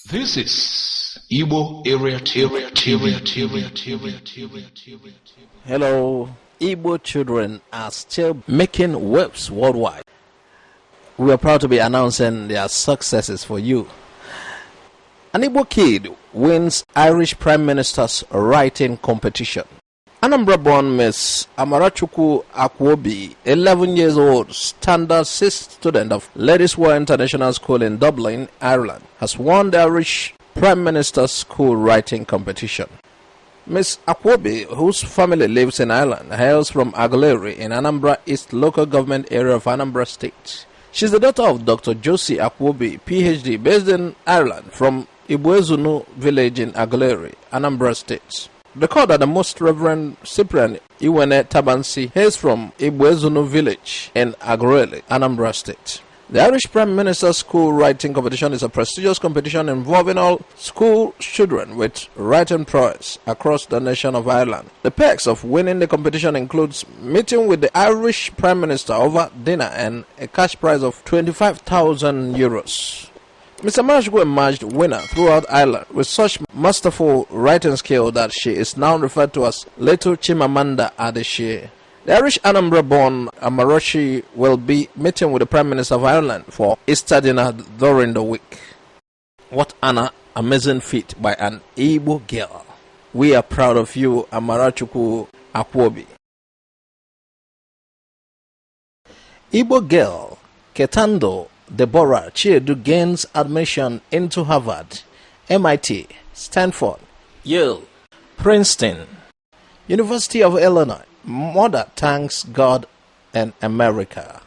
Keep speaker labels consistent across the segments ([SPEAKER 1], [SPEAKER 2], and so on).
[SPEAKER 1] This is Igbo Area
[SPEAKER 2] Hello, Igbo children are still making waves worldwide. We are proud to be announcing their successes for you. An Igbo kid wins Irish Prime Minister's writing competition. Anambra-born Miss Amarachukwu Akwuobi, 11 years old, standard 6th student of Ladyswell International School in Dublin, Ireland, has won the Irish Prime Minister's School writing competition. Miss Akwuobi, whose family lives in Ireland, hails from Aguleri in Anambra East local government area of Anambra State. She is the daughter of Dr. Jossy Akwuobi, PhD, based in Ireland, from Igboezunu village in Aguleri, Anambra State. Record that the Most Reverend Cyprian Iwene Tabansi hails from Igboezunu village in Aguleri, Anambra State. The Irish Prime Minister's School Writing Competition is a prestigious competition involving all school children with writing prowess across the nation of Ireland. The perks of winning the competition includes meeting with the Irish Prime Minister over dinner and a cash prize of €25,000. Mr. Amarachukwu emerged winner throughout Ireland with such masterful writing skill that she is now referred to as Little Chimamanda Adichie. The Irish Anambra-born Amarachukwu will be meeting with the Prime Minister of Ireland for Easter dinner during the week. What an amazing feat by an Igbo girl. We are proud of you, Amarachukwu Akwuobi. Igbo girl Ketandu Deborah Chiedu gains admission into Harvard, MIT, Stanford, Yale, Princeton, University of Illinois. Mother thanks God and America.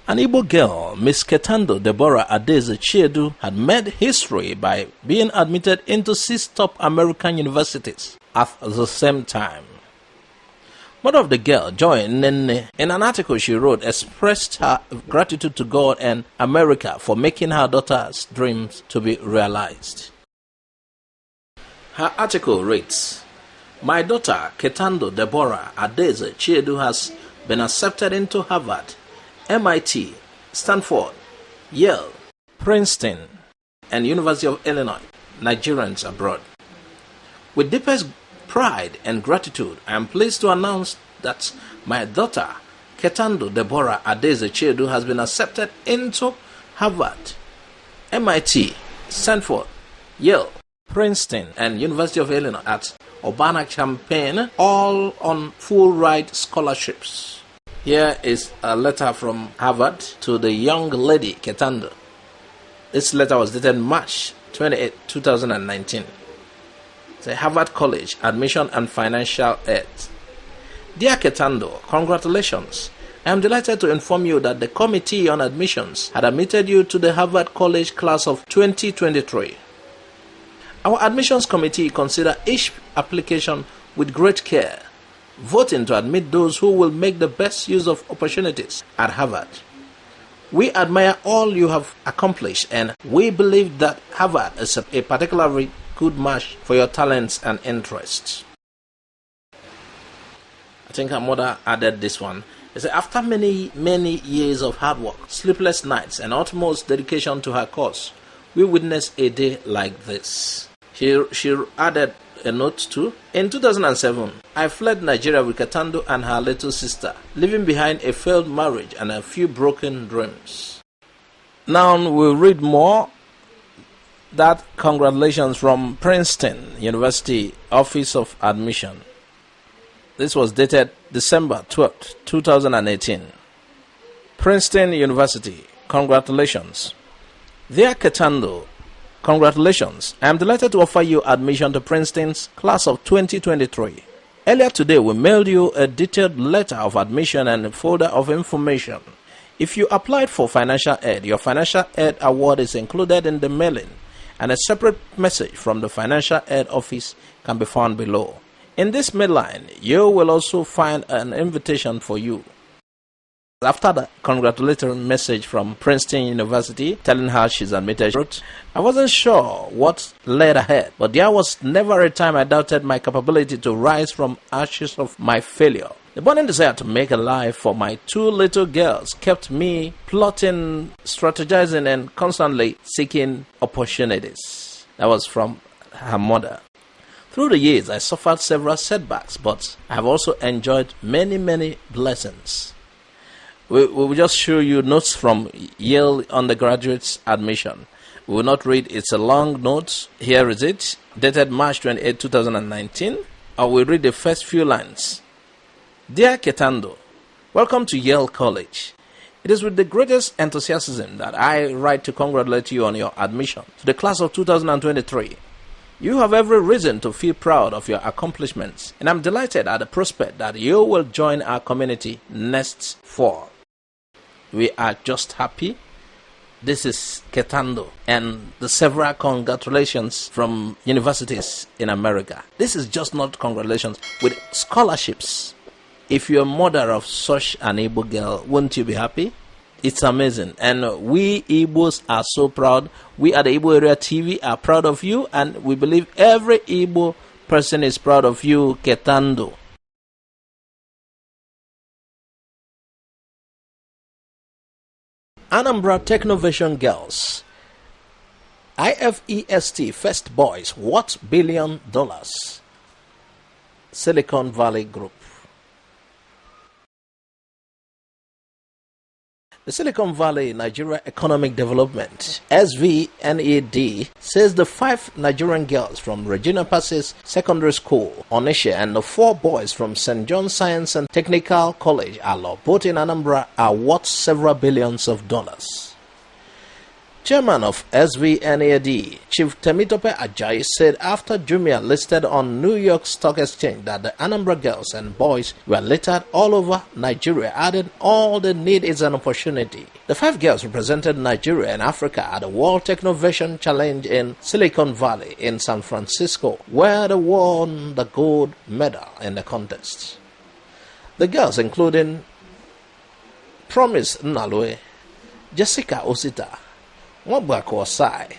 [SPEAKER 2] An Igbo girl, Miss Ketandu Deborah Chiedu, had made history by being admitted into 6 top American universities at the same time. Mother of the girl, Joy Nene, in an article she wrote, expressed her gratitude to God and America for making her daughter's dreams to be realized. Her article reads, "My daughter, Ketandu Deborah Chiedu, has been accepted into Harvard, MIT, Stanford, Yale, Princeton, and University of Illinois, Nigerians abroad. With deepest pride and gratitude, I am pleased to announce that my daughter, Ketandu Deborah Chiedu, has been accepted into Harvard, MIT, Stanford, Yale, Princeton, and University of Illinois at Urbana-Champaign, all on full ride scholarships." Here is a letter from Harvard to the young lady Ketandu. This letter was dated March 28, 2019. The Harvard College Admission and Financial Aid. Dear Ketandu, congratulations. I am delighted to inform you that the Committee on Admissions had admitted you to the Harvard College class of 2023. Our admissions committee consider each application with great care, voting to admit those who will make the best use of opportunities at Harvard. We admire all you have accomplished, and we believe that Harvard is a particularly good match for your talents and interests. I think her mother added this one. It said, after many years of hard work, sleepless nights, and utmost dedication to her cause, we witness a day like this. She added a note too. In 2007, I fled Nigeria with Ketandu and her little sister, leaving behind a failed marriage and a few broken dreams. Now we'll read more. That congratulations from Princeton University Office of Admission. This was dated December 12, 2018. Princeton University, congratulations. Dear Ketandu, congratulations. I am delighted to offer you admission to Princeton's class of 2023. Earlier today, we mailed you a detailed letter of admission and a folder of information. If you applied for financial aid, your financial aid award is included in the mailing, and a separate message from the Financial Aid Office can be found below. In this mail-line, you will also find an invitation for you. After the congratulatory message from Princeton University telling her she's admitted, she wrote, "I wasn't sure what led ahead, but there was never a time I doubted my capability to rise from ashes of my failure. The burning desire to make a life for my two little girls kept me plotting, strategizing, and constantly seeking opportunities. That was from her mother. Through the years, I suffered several setbacks, but I have also enjoyed many, many blessings. We will just show you notes from Yale undergraduate's admission. We will not read, it's a long note. Here is it, dated March 28, 2019. I will read the first few lines. Dear Ketandu, welcome to Yale College. It is with the greatest enthusiasm that I write to congratulate you on your admission to the class of 2023. You have every reason to feel proud of your accomplishments, and I'm delighted at the prospect that you will join our community next fall. We are just happy. This is Ketandu and the several congratulations from universities in America. This is just not congratulations, with scholarships. If you're a mother of such an Igbo girl, wouldn't you be happy? It's amazing. And we Igbos are so proud. We at the Igbo Area TV are proud of you, and we believe every Igbo person is proud of you, Ketandu. Anambra Technovation girls. IFEST first boys, what $1 billion? Silicon Valley Group. The Silicon Valley Nigeria Economic Development, SV-NED, says the 5 Nigerian girls from Regina Pacies Secondary School, Onitsha, and the 4 boys from St. John's Science and Technical College, Alor, both in Anambra, are worth several billions of dollars. Chairman of SV-NED, Chief Temitope Ajayi, said after Jumia listed on New York Stock Exchange that the Anambra girls and boys were littered all over Nigeria, adding all they need is an opportunity. The 5 girls represented Nigeria and Africa at the World Technovation Challenge in Silicon Valley in San Francisco, where they won the gold medal in the contest. The girls, including Promise Nnalue, Jessica Osita, Nwabako Osai,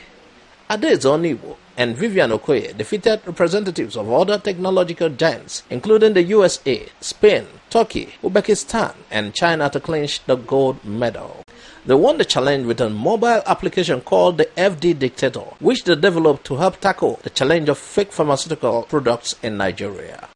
[SPEAKER 2] Adaeze Onigbo, and Vivian Okoye defeated representatives of other technological giants, including the USA, Spain, Turkey, Uzbekistan, and China, to clinch the gold medal. They won the challenge with a mobile application called the FD Dictator, which they developed to help tackle the challenge of fake pharmaceutical products in Nigeria.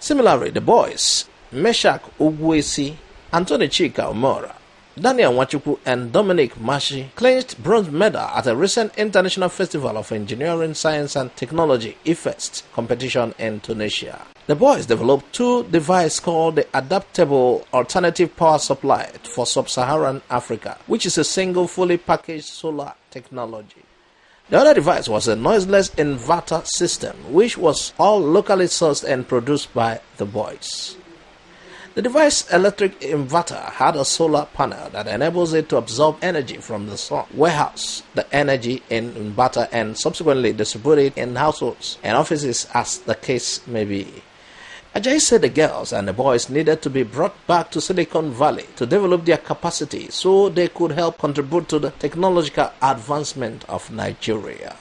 [SPEAKER 2] Similarly, the boys, Meshach Ugwuesi, Anthony Chika Omora, Daniel Nwachukwu, and Dominic Mashi clinched bronze medal at a recent International Festival of Engineering, Science and Technology IFEST competition in Tunisia. The boys developed 2 devices called the Adaptable Alternative Power Supply for Sub-Saharan Africa, which is a single fully packaged solar technology. The other device was a noiseless inverter system, which was all locally sourced and produced by the boys. The device's electric inverter had a solar panel that enables it to absorb energy from the sun, warehouse the energy in inverter, and subsequently distribute it in households and offices as the case may be. Ajayi said the girls and the boys needed to be brought back to Silicon Valley to develop their capacity so they could help contribute to the technological advancement of Nigeria.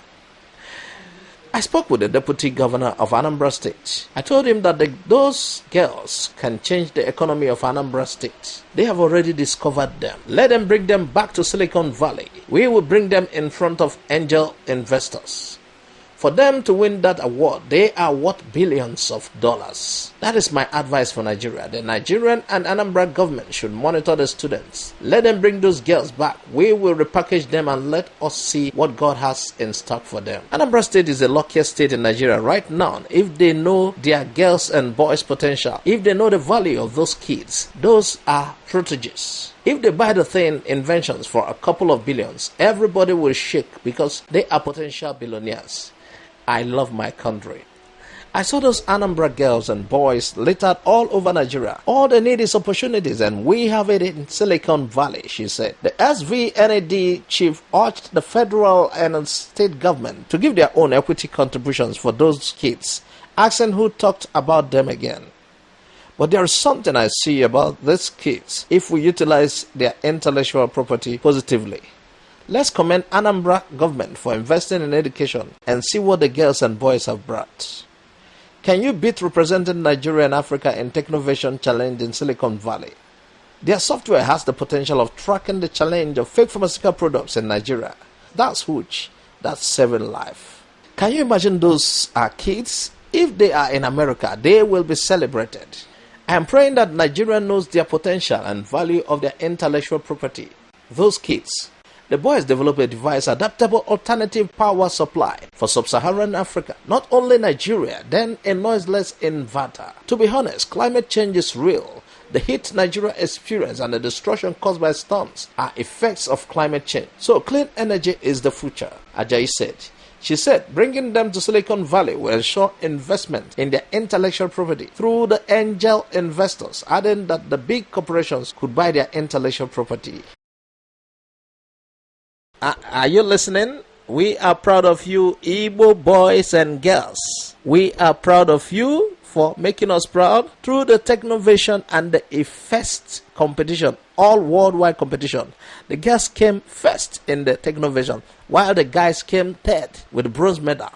[SPEAKER 2] I spoke with the Deputy Governor of Anambra State. I told him that those girls can change the economy of Anambra State. They have already discovered them. Let them bring them back to Silicon Valley. We will bring them in front of angel investors. For them to win that award, they are worth billions of dollars. That is my advice for Nigeria. The Nigerian and Anambra government should monitor the students. Let them bring those girls back. We will repackage them and let us see what God has in stock for them. Anambra State is the luckiest state in Nigeria right now. If they know their girls and boys' potential, if they know the value of those kids, those are proteges. If they buy the thing inventions for a couple of billions, everybody will shake because they are potential billionaires. I love my country. I saw those Anambra girls and boys littered all over Nigeria. All they need is opportunities, and we have it in Silicon Valley, she said. The SV-NED chief urged the federal and state government to give their own equity contributions for those kids, asking who talked about them again. But there is something I see about these kids if we utilize their intellectual property positively. Let's commend Anambra government for investing in education and see what the girls and boys have brought. Can you beat representing Nigeria and Africa in Technovation Challenge in Silicon Valley? Their software has the potential of tracking the challenge of fake pharmaceutical products in Nigeria. That's huge. That's saving life. Can you imagine those kids? If they are in America, they will be celebrated. I am praying that Nigeria knows their potential and value of their intellectual property. Those kids. The boys developed a device, adaptable alternative power supply for sub-Saharan Africa, not only Nigeria, then a noiseless inverter. To be honest, climate change is real. The heat Nigeria experiences and the destruction caused by storms are effects of climate change. So clean energy is the future, Ajayi said. She said bringing them to Silicon Valley will ensure investment in their intellectual property through the angel investors, adding that the big corporations could buy their intellectual property. Are you listening? We are proud of you, Igbo boys and girls. We are proud of you for making us proud through the Technovation and the IFEST competition, all worldwide competition. The girls came first in the Technovation, while the guys came third with the bronze medal.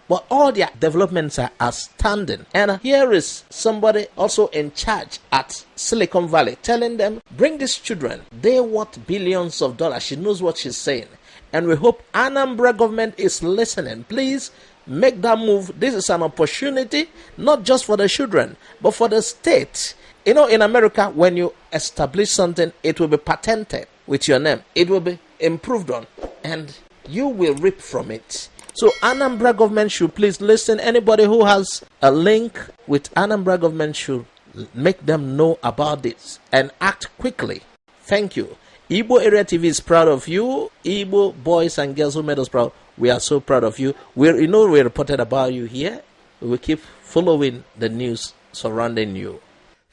[SPEAKER 2] But all their developments are outstanding. And here is somebody also in charge at Silicon Valley telling them, bring these children. They're worth billions of dollars. She knows what she's saying. And we hope Anambra government is listening. Please make that move. This is an opportunity, not just for the children, but for the state. You know, in America, when you establish something, it will be patented with your name. It will be improved on, and you will reap from it. So Anambra government should please listen. Anybody who has a link with Anambra government should make them know about this and act quickly. Thank you. Igbo Area TV is proud of you. Igbo boys and girls who made us proud, we are so proud of you. We reported about you here. We will keep following the news surrounding you.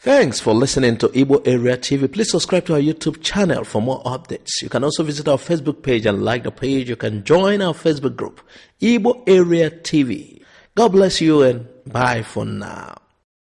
[SPEAKER 2] Thanks for listening to Igbo Area TV. Please subscribe to our YouTube channel for more updates. You can also visit our Facebook page and like the page. You can join our Facebook group, Igbo Area TV. God bless you and bye for now.